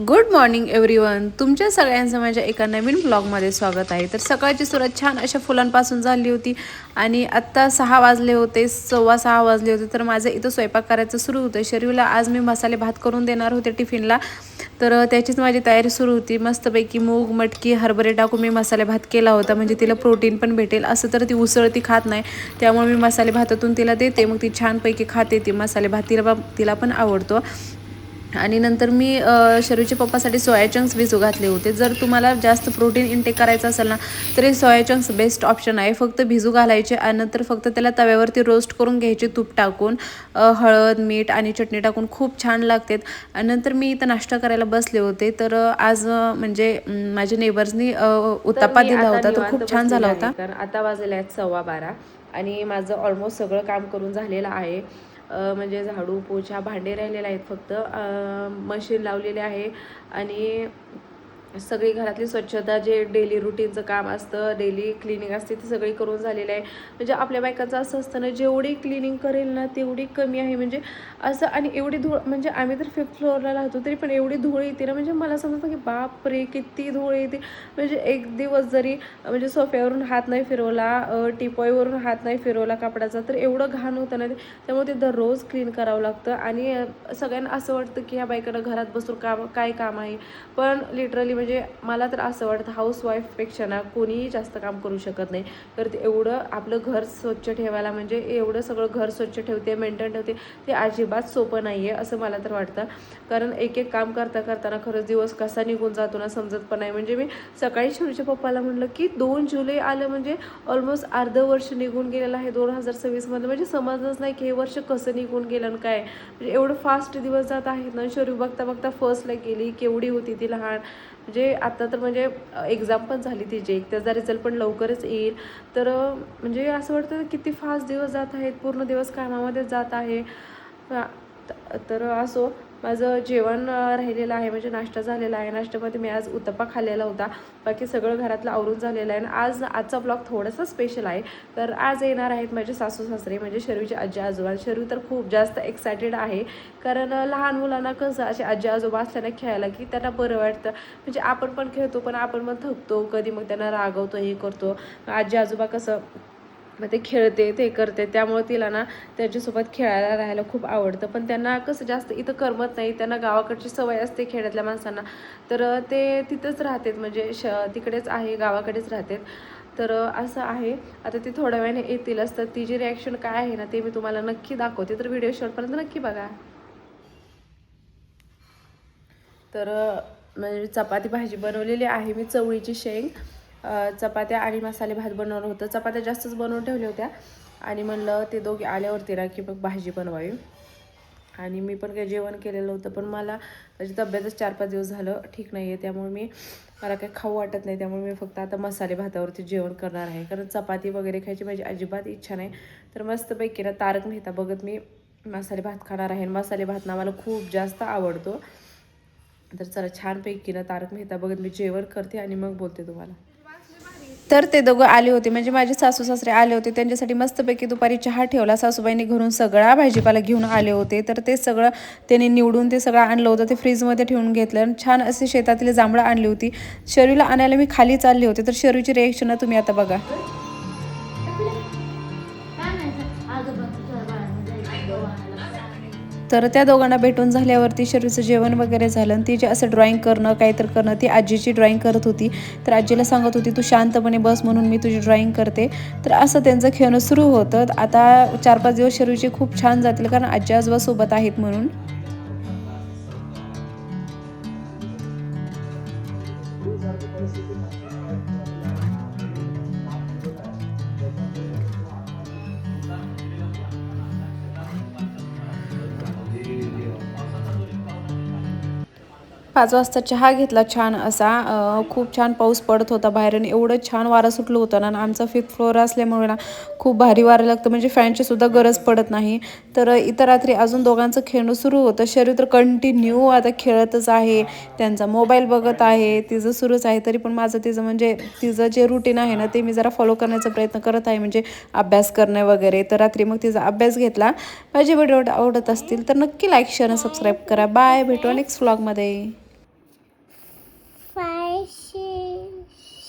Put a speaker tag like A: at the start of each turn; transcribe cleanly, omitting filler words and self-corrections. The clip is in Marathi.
A: Good morning everyone. तुमच्या सगळ्यांचं माझ्या एका नवीन ब्लॉगमध्ये स्वागत आहे. तर सकाळची सुरुवात छान अशा फुलांपासून झाली होती आणि आत्ता 6 वाजले होते, 6:15 वाजले होते. तर माझं इथं स्वयंपाक करायचं सुरू होतं. शरीला आज मी मसाले भात करून देणार होते टिफिनला, तर त्याचीच माझी तयारी सुरू होती. मस्तपैकी मूग मटकी हरभरे टाकून मी मसाले भात केला होता, म्हणजे तिला प्रोटीन पण भेटेल. असं तर ती उसळ ती खात नाही, त्यामुळे मी मसाले भातातून तिला देते. मग ती छानपैकी खाते. ती मसाले भात तिला पण आवडतो. आणि नंतर मी शरूच्या पप्पासाठी सोया चंक्स भिजू घातले होते. जर तुम्हाला जास्त प्रोटीन इनटेक करायचं असेल ना, तर हे सोया चंक्स बेस्ट ऑप्शन आहे. फक्त भिजू घालायचे आणि नंतर फक्त त्याला तव्यावरती रोस्ट करून घ्यायचे तूप टाकून, हळद मीठ आणि चटणी टाकून खूप छान लागतात. आणि नंतर मी इथं नाश्ता करायला बसले होते. तर आज म्हणजे माझ्या नेबर्सनी उत्तप्पा दिला होता, तो खूप छान झाला होता. तर आता वाजले आहेत 12:15 आणि माझं ऑलमोस्ट सगळं काम करून झालेलं आहे. म्हणजे झाडू पोछा भांडे राहिलेले आहेत, फक्त मशीन लावलेले आहे आणि सगळी घरातली स्वच्छता, जे डेली रुटीनचं काम असतं, डेली क्लिनिंग असते, ती सगळी करून झालेलं आहे. म्हणजे आपल्या बायकाचं असं असतं ना, जेवढी क्लिनिंग करेल ना तेवढी कमी आहे. म्हणजे असं, आणि एवढी धूळ, म्हणजे आम्ही तर 5th फ्लोअरला राहतो तरी पण एवढी धूळ येते ना, म्हणजे मला समजतं की बापरे किती धूळ येते. म्हणजे एक दिवस जरी म्हणजे सोफ्यावरून हात नाही फिरवला, टिपॉयवरून हात नाही फिरवला कपड्याचा, तर एवढं घाण होतं ना ते. त्यामुळे ते दररोज क्लीन करावं लागतं. आणि सगळ्यांना असं वाटतं की ह्या बायकांना घरात बसून काय काम आहे, पण लिटरली म्हणजे मला तर असं वाटतं हाऊसवाईफपेक्षा ना कोणीही जास्त काम करू शकत नाही. तर ते एवढं आपलं घर स्वच्छ ठेवायला, म्हणजे एवढं सगळं घर स्वच्छ ठेवते, मेंटेन ठेवते, ते अजिबात सोपं नाही आहे असं मला तर वाटतं. कारण एक एक काम करताना खरंच दिवस कसा निघून जातो ना समजत पण नाही. म्हणजे मी सकाळी शरूच्या पप्पाला म्हटलं की 2 जुलै आलं, म्हणजे ऑलमोस्ट अर्ध वर्ष निघून गेलेलं आहे 2026मध्ये. म्हणजे समजलंच नाही की हे वर्ष कसं निघून गेलं आणि काय. म्हणजे एवढं फास्ट दिवस जात आहेत ना. शरू बघता बघता फर्स्टला गेली, केवढी होती ती लहान. म्हणजे आता तर म्हणजे एक्झाम पण झाली तिची, त्याचा रिझल्ट पण लवकरच येईल. तर म्हणजे असं वाटतं किती फास्ट दिवस जात आहेत, पूर्ण दिवस कामामध्ये जात आहे. तर असो, माझं जेवण राहिलेलं आहे, म्हणजे नाश्ता झालेला आहे. नाश्त्यामध्ये मी आज उत्तप्पा खाल्लेला होता. बाकी सगळं घरातलं आवरून झालेलं आहे. आणि आजचा ब्लॉग थोडासा स्पेशल आहे. तर आज येणार आहेत माझे सासू सासरे, म्हणजे शरूचे आजी आजोबा. शरू तर खूप जास्त एक्सायटेड आहे, कारण लहान मुलांना कसं असे आजी आजोबा असताना खेळायला की त्यांना बरं वाटतं. म्हणजे आपण पण खेळतो, पण आपण पण थकतो कधी, मग त्यांना रागवतो, हे करतो. आजी आजोबा कसं मग ते खेळते, ते करते, त्यामुळे तिला ना त्यांच्यासोबत खेळायला राहायला खूप आवडतं. पण त्यांना कसं जास्त इथं करमत नाही, त्यांना गावाकडची सवय असते खेड्यातल्या माणसांना. तर ते तिथंच राहतात, म्हणजे तिकडेच आहे, गावाकडेच राहतात. तर असं आहे. आता ती थोड्या वेळाने येतीलच, तर तिची रिॲक्शन काय आहे ना ते मी तुम्हाला नक्की दाखवते. तर व्हिडिओ शेवटपर्यंत नक्की बघा. तर म्हणजे चपाती भाजी बनवलेली आहे मी, चवळीची शेंग, चपात्या आणि मसाले भात बनवलं होतं. चपात्या जास्तच बनवून ठेवल्या होत्या आणि म्हणलं ते दोघे आल्यावरती ना की मग भाजी बनवावी. आणि मी पण काही जेवण केलेलं होतं, पण मला माझी तब्येतच 4-5 दिवस झालं ठीक नाही आहे, त्यामुळे मला काही खाऊ वाटत नाही. त्यामुळे मी फक्त आता मसाले भातावरती जेवण करणार आहे, कारण चपाती वगैरे खायची माझी अजिबात इच्छा नाही. तर मस्तपैकी ना तारक मेहता बघत मी मसाले भात खाणार आहे. मसाले भात ना मला खूप जास्त आवडतो. तर चला छानपैकी ना तारक मेहता बघत मी जेवण करते आणि मग बोलते तुम्हाला. तर ते दोघं आले होते, म्हणजे माझे सासू सासरे आले होते. त्यांच्यासाठी मस्तपैकी दुपारी चहा ठेवला. सासूबाईंनी घरून सगळा भाजीपाला घेऊन आले होते. तर ते सगळं त्यांनी निवडून ते सगळं आणलं होतं, ते फ्रीजमध्ये ठेवून घेतलं. आणि छान असे शेतातील जांभळं आणली होती. शरूला आणायला मी खाली चालले होते. तर शरूची रिएक्शन तुम्ही आता बघा. तर त्या दोघांना भेटून झाल्यावरती शरूचं जेवण वगैरे झालं. आणि तिचे असं ड्रॉइंग करणं, काहीतरी करणं, ती आजीची ड्रॉइंग करत होती. तर आजीला सांगत होती तू शांतपणे बस म्हणून, मी तुझी ड्रॉइंग करते. तर असं त्यांचं खेळणं सुरू होतं. आता 4-5 दिवस शरूचे खूप छान जातील, कारण आजी आजोबा सोबत आहेत म्हणून. पाच वाजता चहा घेतला छान असा. खूप छान पाऊस पडत होता बाहेर आणि एवढं छान वारं सुटलं होतं ना. आमचा 5th फ्लोअर असल्यामुळे ना खूप भारी वारं लागतं, म्हणजे फॅनची सुद्धा गरज पडत नाही. तर इतर रात्री अजून दोघांचं खेळणं सुरू होतं. शरीर तर कंटिन्यू आता खेळतच आहे, त्यांचा मोबाईल बघत आहे, तिचं सुरूच आहे. तरी पण माझं तिचं म्हणजे तिचं जे रुटीन आहे ना ते मी जरा फॉलो करण्याचा प्रयत्न करत आहे, म्हणजे अभ्यास करणं वगैरे. तर रात्री मग तिचा अभ्यास घेतला. माझे व्हिडिओ आवडत असतील तर नक्की लाईक शेअर आणि सबस्क्राईब करा. बाय, भेटू नेक्स्ट व्लॉगमध्ये.
B: कशी